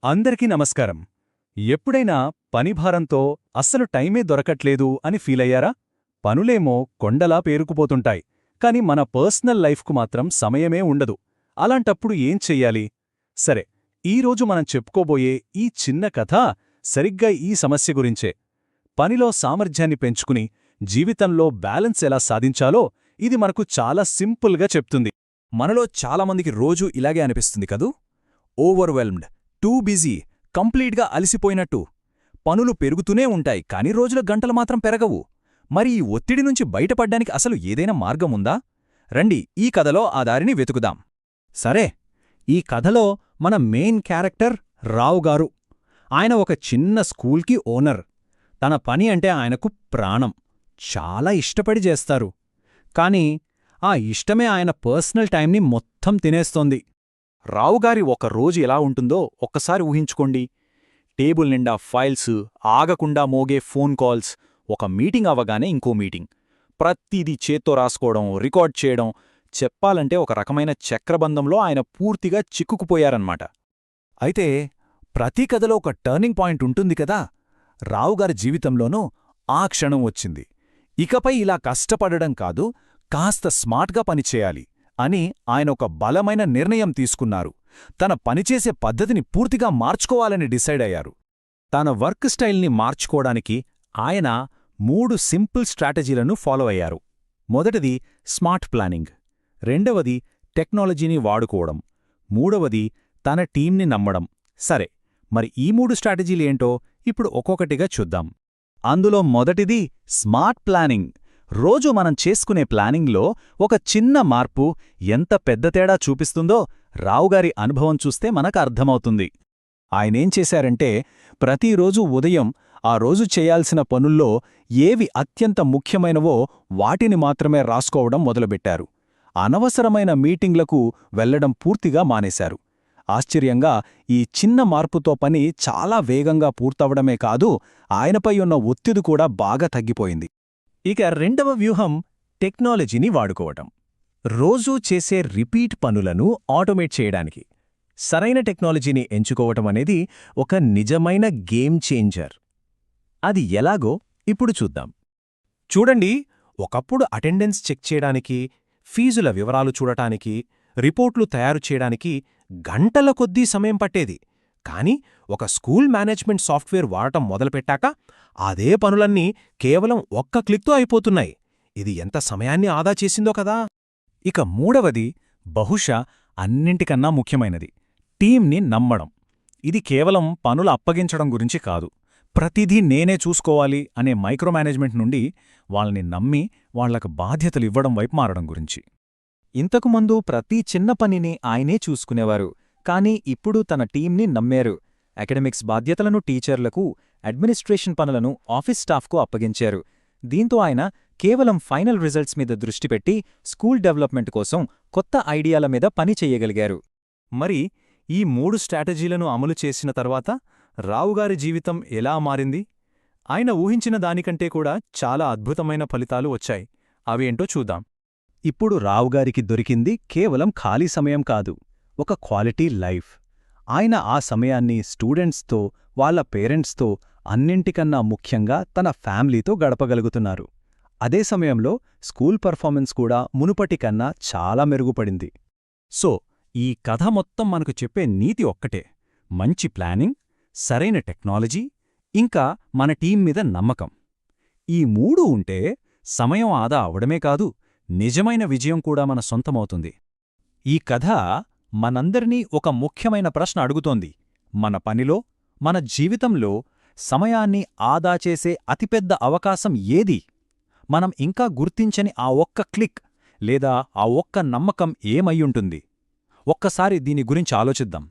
అందరికీ నమస్కారం. ఎప్పుడైనా పనిభారంతో అస్సలు టైమే దొరకట్లేదు అని ఫీలయ్యారా? పనులేమో కొండలా పేరుకుపోతుంటాయి, కాని మన పర్సనల్ లైఫ్కు మాత్రం సమయమే ఉండదు. అలాంటప్పుడు ఏం చెయ్యాలి? సరే, ఈరోజు మనం చెప్పుకోబోయే ఈ చిన్న కథ సరిగ్గా ఈ సమస్య గురించే. పనిలో సామర్థ్యాన్ని పెంచుకుని జీవితంలో బ్యాలెన్స్ ఎలా సాధించాలో ఇది మనకు చాలా సింపుల్గా చెప్తుంది. మనలో చాలామందికి రోజూ ఇలాగే అనిపిస్తుంది కదూ? ఓవర్వెల్మ్డ్, టూ బిజీ, కంప్లీట్గా అలసిపోయినట్టు. పనులు పెరుగుతూనే ఉంటాయి, కాని రోజుల గంటలు మాత్రం పెరగవు. మరి ఈ ఒత్తిడి నుంచి బయటపడ్డానికి అసలు ఏదైనా మార్గముందా? రండి, ఈ కథలో ఆ దారిని వెతుకుదాం. సరే, ఈ కథలో మన మెయిన్ క్యారెక్టర్ రావుగారు. ఆయన ఒక చిన్న స్కూల్కి ఓనర్. తన పని అంటే ఆయనకు ప్రాణం. చాలా ఇష్టపడి చేస్తారు. కాని ఆ ఇష్టమే ఆయన పర్సనల్ టైంని మొత్తం తినేస్తోంది. రావుగారి ఒక రోజు ఎలా ఉంటుందో ఒక్కసారి ఊహించుకోండి. టేబుల్ నిండా ఫైల్స్, ఆగకుండా మోగే ఫోన్ కాల్స్, ఒక మీటింగ్ అవ్వగానే ఇంకో మీటింగ్. ప్రతిదీ చేత్తో రాసుకోవడం, రికార్డ్ చేయడం. చెప్పాలంటే ఒక రకమైన చక్రబంధంలో ఆయన పూర్తిగా చిక్కుకుపోయారన్నమాట. అయితే ప్రతి కథలో ఒక టర్నింగ్ పాయింట్ ఉంటుంది కదా. రావుగారి జీవితంలోనూ ఆ క్షణం వచ్చింది. ఇకపై ఇలా కష్టపడడం కాదు, కాస్త స్మార్ట్గా పనిచేయాలి అని ఆయన ఒక బలమైన నిర్ణయం తీసుకున్నారు. తన పనిచేసే పద్ధతిని పూర్తిగా మార్చుకోవాలని డిసైడ్ అయ్యారు. తన వర్క్ స్టైల్ని మార్చుకోవడానికి ఆయన 3 సింపుల్ స్ట్రాటజీలను ఫాలో అయ్యారు. మొదటిది స్మార్ట్ ప్లానింగ్, రెండవది టెక్నాలజీని వాడుకోవడం, మూడవది తన టీంని నమ్మడం. సరే, మరి ఈ 3 స్ట్రాటజీలేంటో ఇప్పుడు ఒక్కొక్కటిగా చూద్దాం. అందులో మొదటిది స్మార్ట్ ప్లానింగ్. రోజు మనం చేసుకునే ప్లానింగ్లో ఒక చిన్న మార్పు ఎంత పెద్ద తేడా చూపిస్తుందో రావుగారి అనుభవం చూస్తే మనకు అర్థమవుతుంది. ఆయనేం చేశారంటే, ప్రతిరోజు ఉదయం ఆ రోజు చేయాల్సిన పనుల్లో ఏవి అత్యంత ముఖ్యమైనవో వాటిని మాత్రమే రాసుకోవడం మొదలుపెట్టారు. అనవసరమైన మీటింగ్లకు వెళ్లడం పూర్తిగా మానేశారు. ఆశ్చర్యంగా ఈ చిన్న మార్పుతో పని చాలా వేగంగా పూర్తవడమే కాదు, ఆయనపై ఉన్న ఒత్తిడి కూడా బాగా తగ్గిపోయింది. ఇక రెండవ వ్యూహం టెక్నాలజీని వాడుకోవటం. రోజూ చేసే రిపీట్ పనులను ఆటోమేట్ చేయడానికి సరైన టెక్నాలజీని ఎంచుకోవటం అనేది ఒక నిజమైన గేమ్ చేంజర్. అది ఎలాగో ఇప్పుడు చూద్దాం. చూడండి, ఒకప్పుడు అటెండెన్స్ చెక్ చేయడానికి, ఫీజుల వివరాలు చూడటానికి, రిపోర్ట్లు తయారు చేయడానికి గంటల కొద్దీ సమయం పట్టేది. కానీ ఒక స్కూల్ మేనేజ్మెంట్ సాఫ్ట్వేర్ వాడటం మొదలుపెట్టాక అదే పనులన్నీ కేవలం ఒక్క క్లిక్తో అయిపోతున్నాయి. ఇది ఎంత సమయాన్ని ఆదా చేసిందో కదా. ఇక మూడవది, బహుశా అన్నింటికన్నా ముఖ్యమైనది, టీంని నమ్మడం. ఇది కేవలం పనులు అప్పగించడం గురించి కాదు, ప్రతిదీ నేనే చూసుకోవాలి అనే మైక్రో మేనేజ్మెంట్ నుండి వాళ్ళని నమ్మి వాళ్లకు బాధ్యతలు ఇవ్వడం వైపు మారడం గురించి. ఇంతకుముందు ప్రతి చిన్న పనిని ఆయనే చూసుకునేవారు, కానీ ఇప్పుడు తన టీంని నమ్మారు. అకాడమిక్స్ బాధ్యతలను టీచర్లకు, అడ్మినిస్ట్రేషన్ పనులను ఆఫీస్ స్టాఫ్కు అప్పగించారు. దీంతో ఆయన కేవలం ఫైనల్ రిజల్ట్స్ మీద దృష్టి పెట్టి స్కూల్ డెవలప్మెంట్ కోసం కొత్త ఐడియాల మీద పని చెయ్యగలిగారు. మరి ఈ 3 స్ట్రాటజీలను అమలు చేసిన తర్వాత రావుగారి జీవితం ఎలా మారింది? ఆయన ఊహించిన దానికంటే కూడా చాలా అద్భుతమైన ఫలితాలు వచ్చాయి. అవేంటో చూద్దాం. ఇప్పుడు రావుగారికి దొరికింది కేవలం ఖాళీ సమయం కాదు, ఒక క్వాలిటీ లైఫ్. ఆయన ఆ సమయాన్ని స్టూడెంట్స్తో, వాళ్ళ పేరెంట్స్తో, అన్నింటికన్నా ముఖ్యంగా తన ఫ్యామిలీతో గడపగలుగుతున్నారు. అదే సమయంలో స్కూల్ పర్ఫార్మెన్స్ కూడా మునుపటికన్నా చాలా మెరుగుపడింది. సో, ఈ కథ మొత్తం మనకు చెప్పే నీతి ఒక్కటే: మంచి ప్లానింగ్, సరైన టెక్నాలజీ, ఇంకా మన టీం మీద నమ్మకం. ఈ 3 ఉంటే సమయం ఆదా అవడమే కాదు, నిజమైన విజయం కూడా మన సొంతమవుతుంది. ఈ కథ మనందరినీ ఒక ముఖ్యమైన ప్రశ్న అడుగుతోంది: మన పనిలో, మన జీవితంలో సమయాన్ని ఆదా చేసే అతిపెద్ద అవకాశం ఏది? మనం ఇంకా గుర్తించని ఆ ఒక్క క్లిక్ లేదా ఆ ఒక్క నమ్మకం ఏమయ్యుంటుంది? ఒక్కసారి దీని గురించి ఆలోచిద్దాం.